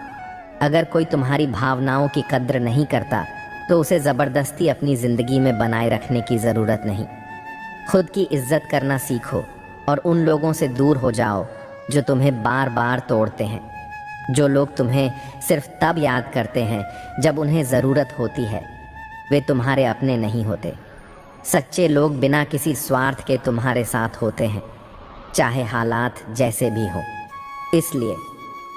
अगर कोई तुम्हारी भावनाओं की कद्र नहीं करता तो उसे ज़बरदस्ती अपनी ज़िंदगी में बनाए रखने की ज़रूरत नहीं। खुद की इज्जत करना सीखो और उन लोगों से दूर हो जाओ जो तुम्हें बार बार तोड़ते हैं। जो लोग तुम्हें सिर्फ तब याद करते हैं जब उन्हें ज़रूरत होती है वे तुम्हारे अपने नहीं होते। सच्चे लोग बिना किसी स्वार्थ के तुम्हारे साथ होते हैं, चाहे हालात जैसे भी हों। इसलिए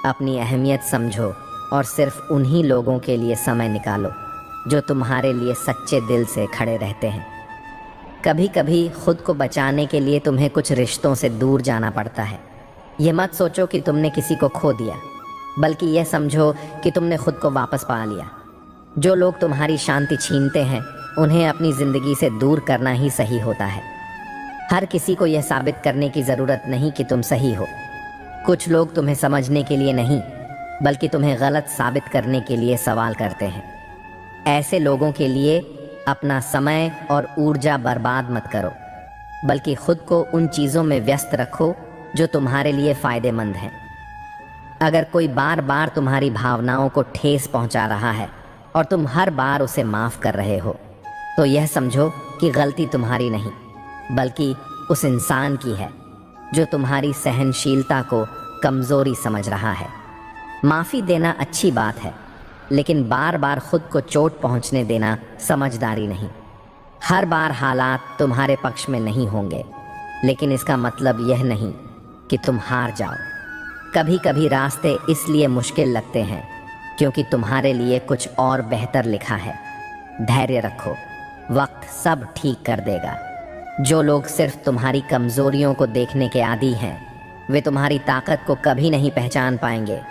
अपनी अहमियत समझो और सिर्फ उन्हीं लोगों के लिए समय निकालो जो तुम्हारे लिए सच्चे दिल से खड़े रहते हैं। कभी कभी खुद को बचाने के लिए तुम्हें कुछ रिश्तों से दूर जाना पड़ता है। ये मत सोचो कि तुमने किसी को खो दिया, बल्कि यह समझो कि तुमने खुद को वापस पा लिया। जो लोग तुम्हारी शांति छीनते हैं उन्हें अपनी ज़िंदगी से दूर करना ही सही होता है। हर किसी को यह साबित करने की ज़रूरत नहीं कि तुम सही हो। कुछ लोग तुम्हें समझने के लिए नहीं बल्कि तुम्हें गलत साबित करने के लिए सवाल करते हैं। ऐसे लोगों के लिए अपना समय और ऊर्जा बर्बाद मत करो, बल्कि खुद को उन चीज़ों में व्यस्त रखो जो तुम्हारे लिए फ़ायदेमंद हैं। अगर कोई बार बार तुम्हारी भावनाओं को ठेस पहुंचा रहा है और तुम हर बार उसे माफ़ कर रहे हो तो यह समझो कि गलती तुम्हारी नहीं बल्कि उस इंसान की है जो तुम्हारी सहनशीलता को कमज़ोरी समझ रहा है। माफ़ी देना अच्छी बात है, लेकिन बार बार खुद को चोट पहुंचने देना समझदारी नहीं। हर बार हालात तुम्हारे पक्ष में नहीं होंगे, लेकिन इसका मतलब यह नहीं कि तुम हार जाओ। कभी कभी रास्ते इसलिए मुश्किल लगते हैं क्योंकि तुम्हारे लिए कुछ और बेहतर लिखा है। धैर्य रखो, वक्त सब ठीक कर देगा। जो लोग सिर्फ तुम्हारी कमज़ोरियों को देखने के आदी हैं वे तुम्हारी ताकत को कभी नहीं पहचान पाएंगे।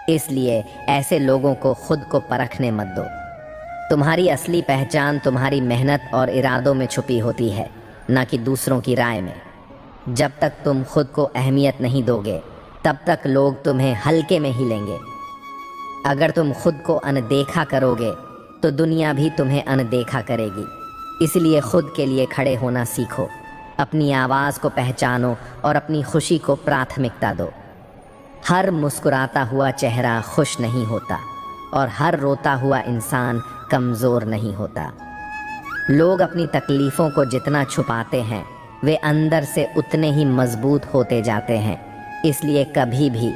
इसलिए ऐसे लोगों को खुद को परखने मत दो। तुम्हारी असली पहचान तुम्हारी मेहनत और इरादों में छुपी होती है, न कि दूसरों की राय में। जब तक तुम खुद को अहमियत नहीं दोगे तब तक लोग तुम्हें हल्के में ही लेंगे। अगर तुम खुद को अनदेखा करोगे तो दुनिया भी तुम्हें अनदेखा करेगी। इसलिए खुद के लिए खड़े होना सीखो, अपनी आवाज़ को पहचानो और अपनी खुशी को प्राथमिकता दो। हर मुस्कुराता हुआ चेहरा खुश नहीं होता और हर रोता हुआ इंसान कमज़ोर नहीं होता। लोग अपनी तकलीफ़ों को जितना छुपाते हैं वे अंदर से उतने ही मजबूत होते जाते हैं। इसलिए कभी भी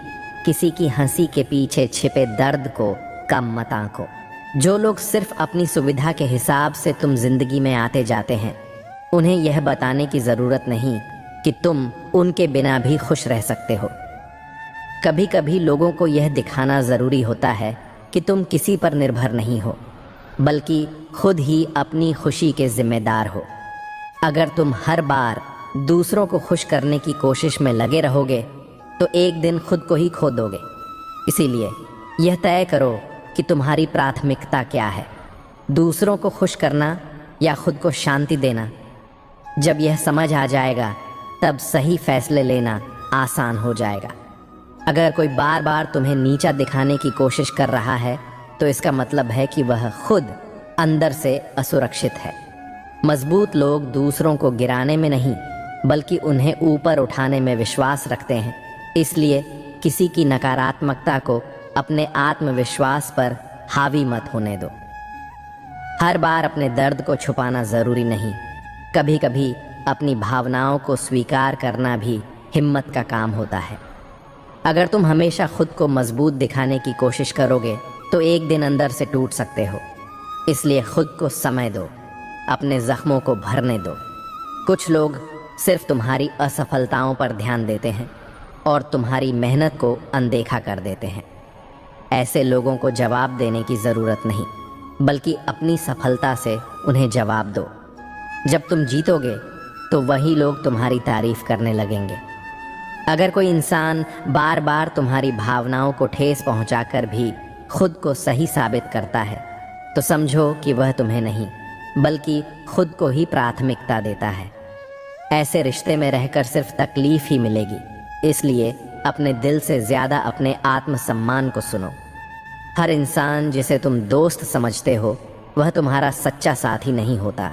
किसी की हंसी के पीछे छिपे दर्द को कम मत आंको। जो लोग सिर्फ अपनी सुविधा के हिसाब से तुम जिंदगी में आते जाते हैं उन्हें यह बताने की ज़रूरत नहीं कि तुम उनके बिना भी खुश रह सकते हो। कभी कभी लोगों को यह दिखाना ज़रूरी होता है कि तुम किसी पर निर्भर नहीं हो, बल्कि खुद ही अपनी खुशी के ज़िम्मेदार हो। अगर तुम हर बार दूसरों को खुश करने की कोशिश में लगे रहोगे तो एक दिन खुद को ही खो दोगे। इसीलिए यह तय करो कि तुम्हारी प्राथमिकता क्या है, दूसरों को खुश करना या खुद को शांति देना। जब यह समझ आ जाएगा तब सही फैसले लेना आसान हो जाएगा। अगर कोई बार बार तुम्हें नीचा दिखाने की कोशिश कर रहा है तो इसका मतलब है कि वह खुद अंदर से असुरक्षित है। मजबूत लोग दूसरों को गिराने में नहीं बल्कि उन्हें ऊपर उठाने में विश्वास रखते हैं। इसलिए किसी की नकारात्मकता को अपने आत्मविश्वास पर हावी मत होने दो। हर बार अपने दर्द को छुपाना जरूरी नहीं, कभी कभी अपनी भावनाओं को स्वीकार करना भी हिम्मत का काम होता है। अगर तुम हमेशा खुद को मजबूत दिखाने की कोशिश करोगे तो एक दिन अंदर से टूट सकते हो। इसलिए खुद को समय दो, अपने जख्मों को भरने दो। कुछ लोग सिर्फ तुम्हारी असफलताओं पर ध्यान देते हैं और तुम्हारी मेहनत को अनदेखा कर देते हैं। ऐसे लोगों को जवाब देने की ज़रूरत नहीं, बल्कि अपनी सफलता से उन्हें जवाब दो। जब तुम जीतोगे तो वही लोग तुम्हारी तारीफ करने लगेंगे। अगर कोई इंसान बार बार तुम्हारी भावनाओं को ठेस पहुंचाकर भी खुद को सही साबित करता है तो समझो कि वह तुम्हें नहीं बल्कि खुद को ही प्राथमिकता देता है। ऐसे रिश्ते में रहकर सिर्फ तकलीफ ही मिलेगी। इसलिए अपने दिल से ज़्यादा अपने आत्मसम्मान को सुनो। हर इंसान जिसे तुम दोस्त समझते हो वह तुम्हारा सच्चा साथी नहीं होता।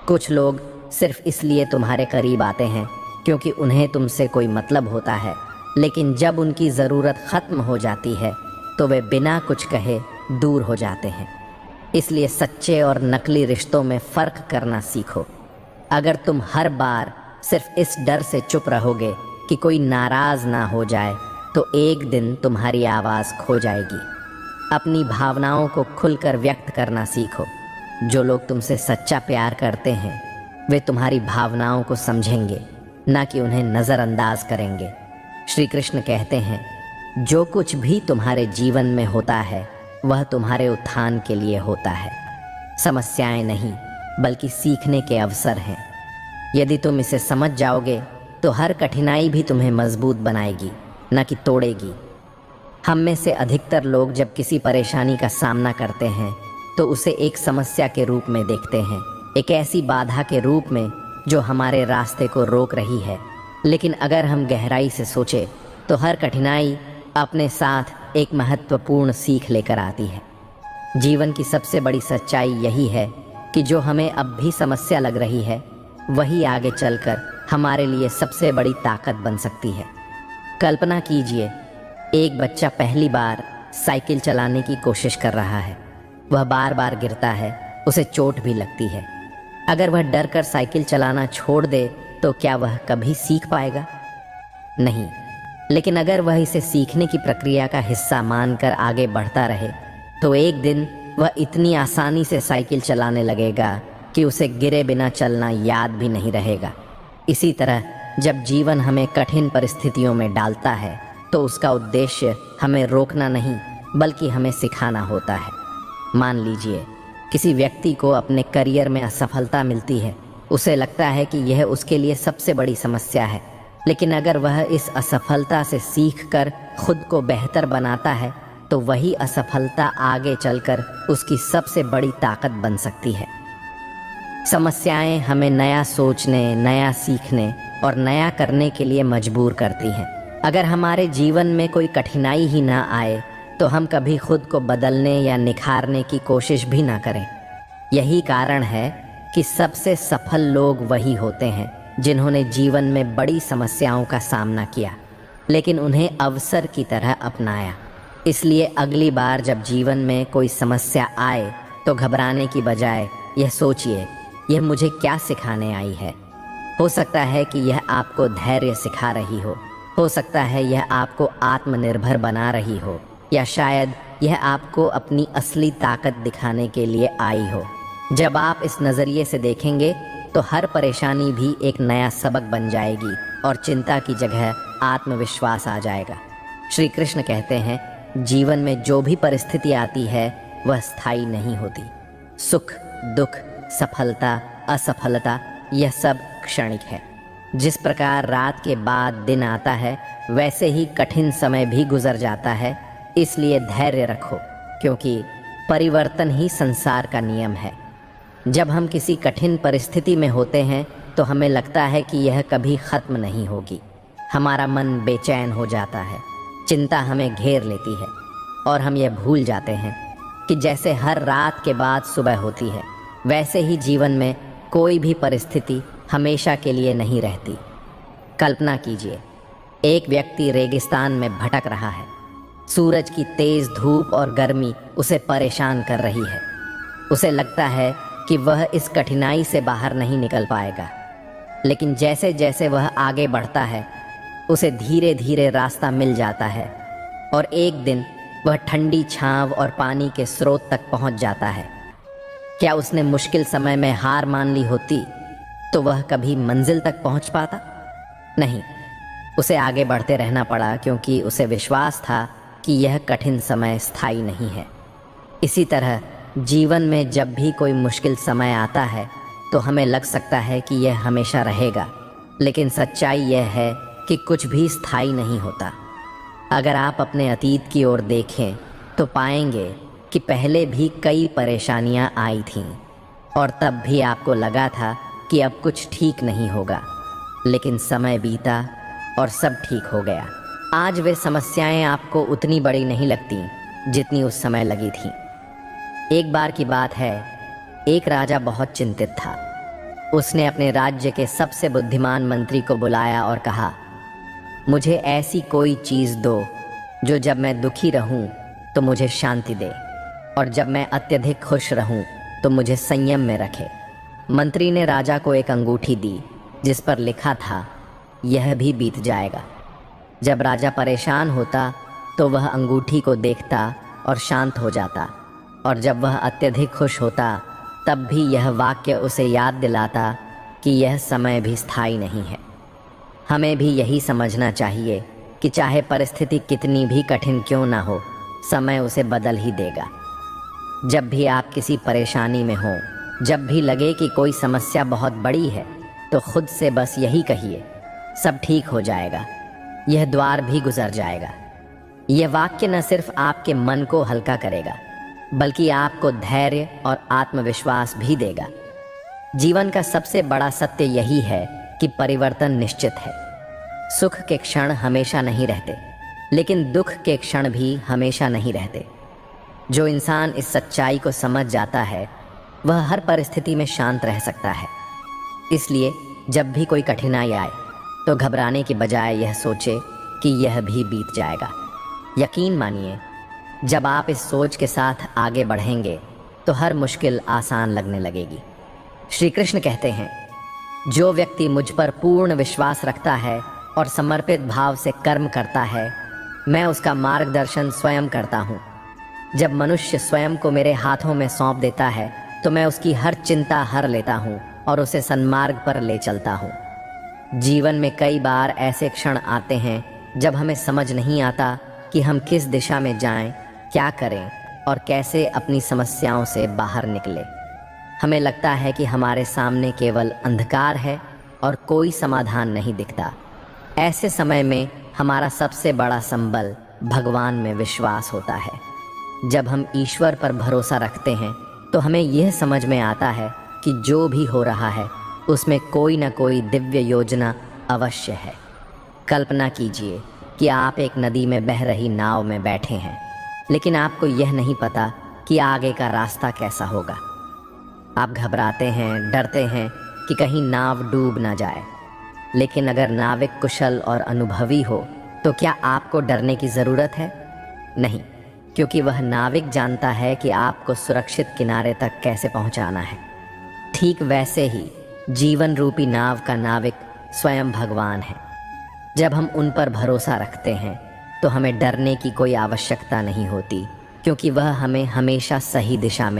कुछ लोग सिर्फ इसलिए तुम्हारे करीब आते हैं क्योंकि उन्हें तुमसे कोई मतलब होता है, लेकिन जब उनकी ज़रूरत ख़त्म हो जाती है तो वे बिना कुछ कहे दूर हो जाते हैं। इसलिए सच्चे और नकली रिश्तों में फ़र्क करना सीखो। अगर तुम हर बार सिर्फ इस डर से चुप रहोगे कि कोई नाराज़ ना हो जाए तो एक दिन तुम्हारी आवाज़ खो जाएगी। अपनी भावनाओं को खुलकर व्यक्त करना सीखो। जो लोग तुमसे सच्चा प्यार करते हैं वे तुम्हारी भावनाओं को समझेंगे, ना कि उन्हें नज़रअंदाज करेंगे। श्री कृष्ण कहते हैं, जो कुछ भी तुम्हारे जीवन में होता है वह तुम्हारे उत्थान के लिए होता है। समस्याएं नहीं बल्कि सीखने के अवसर हैं। यदि तुम इसे समझ जाओगे तो हर कठिनाई भी तुम्हें मजबूत बनाएगी, न कि तोड़ेगी। हम में से अधिकतर लोग जब किसी परेशानी का सामना करते हैं तो उसे एक समस्या के रूप में देखते हैं, एक ऐसी बाधा के रूप में जो हमारे रास्ते को रोक रही है। लेकिन अगर हम गहराई से सोचें तो हर कठिनाई अपने साथ एक महत्वपूर्ण सीख लेकर आती है। जीवन की सबसे बड़ी सच्चाई यही है कि जो हमें अब भी समस्या लग रही है वही आगे चलकर हमारे लिए सबसे बड़ी ताकत बन सकती है। कल्पना कीजिए, एक बच्चा पहली बार साइकिल चलाने की कोशिश कर रहा है। वह बार बार गिरता है, उसे चोट भी लगती है। अगर वह डर कर साइकिल चलाना छोड़ दे तो क्या वह कभी सीख पाएगा? नहीं। लेकिन अगर वह इसे सीखने की प्रक्रिया का हिस्सा मानकर आगे बढ़ता रहे तो एक दिन वह इतनी आसानी से साइकिल चलाने लगेगा कि उसे गिरे बिना चलना याद भी नहीं रहेगा। इसी तरह जब जीवन हमें कठिन परिस्थितियों में डालता है तो उसका उद्देश्य हमें रोकना नहीं बल्कि हमें सिखाना होता है। मान लीजिए, किसी व्यक्ति को अपने करियर में असफलता मिलती है। उसे लगता है कि यह उसके लिए सबसे बड़ी समस्या है, लेकिन अगर वह इस असफलता से सीखकर खुद को बेहतर बनाता है तो वही असफलता आगे चलकर उसकी सबसे बड़ी ताकत बन सकती है। समस्याएं हमें नया सोचने, नया सीखने और नया करने के लिए मजबूर करती हैं। अगर हमारे जीवन में कोई कठिनाई ही ना आए तो हम कभी खुद को बदलने या निखारने की कोशिश भी ना करें। यही कारण है कि सबसे सफल लोग वही होते हैं जिन्होंने जीवन में बड़ी समस्याओं का सामना किया लेकिन उन्हें अवसर की तरह अपनाया। इसलिए अगली बार जब जीवन में कोई समस्या आए तो घबराने की बजाय यह सोचिए, यह मुझे क्या सिखाने आई है। हो सकता है कि यह आपको धैर्य सिखा रही हो सकता है यह आपको आत्मनिर्भर बना रही हो, या शायद यह आपको अपनी असली ताकत दिखाने के लिए आई हो। जब आप इस नज़रिए से देखेंगे तो हर परेशानी भी एक नया सबक बन जाएगी और चिंता की जगह आत्मविश्वास आ जाएगा। श्री कृष्ण कहते हैं, जीवन में जो भी परिस्थिति आती है वह स्थायी नहीं होती। सुख, दुख, सफलता, असफलता, यह सब क्षणिक है। जिस प्रकार रात के बाद दिन आता है, वैसे ही कठिन समय भी गुजर जाता है। इसलिए धैर्य रखो, क्योंकि परिवर्तन ही संसार का नियम है। जब हम किसी कठिन परिस्थिति में होते हैं तो हमें लगता है कि यह कभी ख़त्म नहीं होगी। हमारा मन बेचैन हो जाता है, चिंता हमें घेर लेती है और हम यह भूल जाते हैं कि जैसे हर रात के बाद सुबह होती है, वैसे ही जीवन में कोई भी परिस्थिति हमेशा के लिए नहीं रहती। कल्पना कीजिए, एक व्यक्ति रेगिस्तान में भटक रहा है। सूरज की तेज धूप और गर्मी उसे परेशान कर रही है। उसे लगता है कि वह इस कठिनाई से बाहर नहीं निकल पाएगा, लेकिन जैसे जैसे वह आगे बढ़ता है, उसे धीरे धीरे रास्ता मिल जाता है और एक दिन वह ठंडी छांव और पानी के स्रोत तक पहुंच जाता है। क्या उसने मुश्किल समय में हार मान ली होती तो वह कभी मंजिल तक पहुंच पाता? नहीं, उसे आगे बढ़ते रहना पड़ा, क्योंकि उसे विश्वास था कि यह कठिन समय स्थायी नहीं है। इसी तरह जीवन में जब भी कोई मुश्किल समय आता है तो हमें लग सकता है कि यह हमेशा रहेगा, लेकिन सच्चाई यह है कि कुछ भी स्थायी नहीं होता। अगर आप अपने अतीत की ओर देखें तो पाएंगे कि पहले भी कई परेशानियां आई थीं और तब भी आपको लगा था कि अब कुछ ठीक नहीं होगा, लेकिन समय बीता और सब ठीक हो गया। आज वे समस्याएं आपको उतनी बड़ी नहीं लगती जितनी उस समय लगी थी। एक बार की बात है, एक राजा बहुत चिंतित था। उसने अपने राज्य के सबसे बुद्धिमान मंत्री को बुलाया और कहा, मुझे ऐसी कोई चीज़ दो जो जब मैं दुखी रहूं तो मुझे शांति दे, और जब मैं अत्यधिक खुश रहूं तो मुझे संयम में रखे। मंत्री ने राजा को एक अंगूठी दी जिस पर लिखा था, यह भी बीत जाएगा। जब राजा परेशान होता तो वह अंगूठी को देखता और शांत हो जाता, और जब वह अत्यधिक खुश होता तब भी यह वाक्य उसे याद दिलाता कि यह समय भी स्थायी नहीं है। हमें भी यही समझना चाहिए कि चाहे परिस्थिति कितनी भी कठिन क्यों ना हो, समय उसे बदल ही देगा। जब भी आप किसी परेशानी में हों, जब भी लगे कि कोई समस्या बहुत बड़ी है, तो खुद से बस यही कहिए, सब ठीक हो जाएगा, यह द्वार भी गुजर जाएगा। यह वाक्य न सिर्फ आपके मन को हल्का करेगा, बल्कि आपको धैर्य और आत्मविश्वास भी देगा। जीवन का सबसे बड़ा सत्य यही है कि परिवर्तन निश्चित है। सुख के क्षण हमेशा नहीं रहते, लेकिन दुख के क्षण भी हमेशा नहीं रहते। जो इंसान इस सच्चाई को समझ जाता है, वह हर परिस्थिति में शांत रह सकता है। इसलिए जब भी कोई कठिनाई आए तो घबराने की बजाय यह सोचे कि यह भी बीत जाएगा। यकीन मानिए, जब आप इस सोच के साथ आगे बढ़ेंगे तो हर मुश्किल आसान लगने लगेगी। श्री कृष्ण कहते हैं, जो व्यक्ति मुझ पर पूर्ण विश्वास रखता है और समर्पित भाव से कर्म करता है, मैं उसका मार्गदर्शन स्वयं करता हूँ। जब मनुष्य स्वयं को मेरे हाथों में सौंप देता है तो मैं उसकी हर चिंता हर लेता हूँ और उसे सन्मार्ग पर ले चलता हूँ। जीवन में कई बार ऐसे क्षण आते हैं जब हमें समझ नहीं आता कि हम किस दिशा में जाएं, क्या करें और कैसे अपनी समस्याओं से बाहर निकले। हमें लगता है कि हमारे सामने केवल अंधकार है और कोई समाधान नहीं दिखता। ऐसे समय में हमारा सबसे बड़ा संबल भगवान में विश्वास होता है। जब हम ईश्वर पर भरोसा रखते हैं तो हमें यह समझ में आता है कि जो भी हो रहा है उसमें कोई न कोई दिव्य योजना अवश्य है। कल्पना कीजिए कि आप एक नदी में बह रही नाव में बैठे हैं, लेकिन आपको यह नहीं पता कि आगे का रास्ता कैसा होगा। आप घबराते हैं, डरते हैं कि कहीं नाव डूब ना जाए। लेकिन अगर नाविक कुशल और अनुभवी हो तो क्या आपको डरने की ज़रूरत है? नहीं, क्योंकि वह नाविक जानता है कि आपको सुरक्षित किनारे तक कैसे पहुंचाना है। ठीक वैसे ही जीवन रूपी नाव का नाविक स्वयं भगवान है। जब हम उन पर भरोसा रखते हैं तो हमें डरने की कोई आवश्यकता नहीं होती, क्योंकि वह हमें हमेशा सही दिशा में